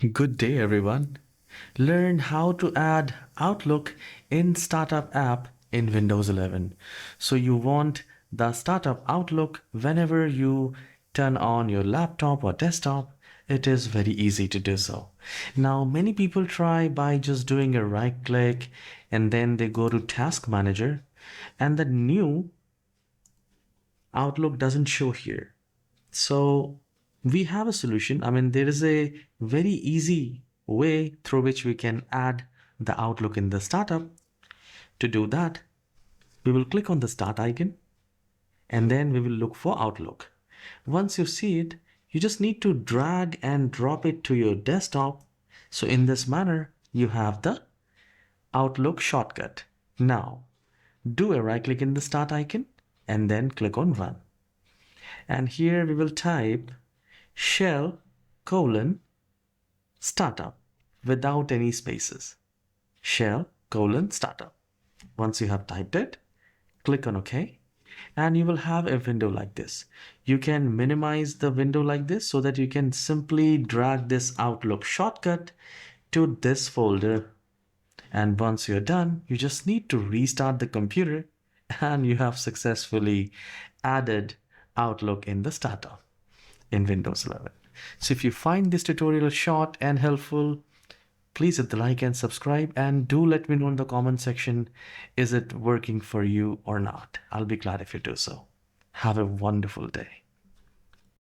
Good day, everyone. Learn how to add Outlook in Startup app in Windows 11. So you want the Startup Outlook whenever you turn on your laptop or desktop. It is very easy to do so. Now, many people try by just doing a right click and then they go to Task Manager and the new Outlook doesn't show here. So we have a solution. I mean, there is a very easy way through which we can add the Outlook in the startup. To do that, we will click on the start icon and then we will look for Outlook. Once you see it, you just need to drag and drop it to your desktop. So in this manner, you have the Outlook shortcut. Now, do a right click in the start icon and then click on Run. And here we will type shell startup without any spaces. Shell startup. Once you have typed it, click on OK and you will have a window like this. You can minimize the window like this so that you can simply drag this Outlook shortcut to this folder. And once you're done, you just need to restart the computer and you have successfully added Outlook in the startup in Windows 11. So if you find this tutorial short and helpful, please hit the like and subscribe and do let me know in the comment section, is it working for you or not? I'll be glad if you do so. Have a wonderful day.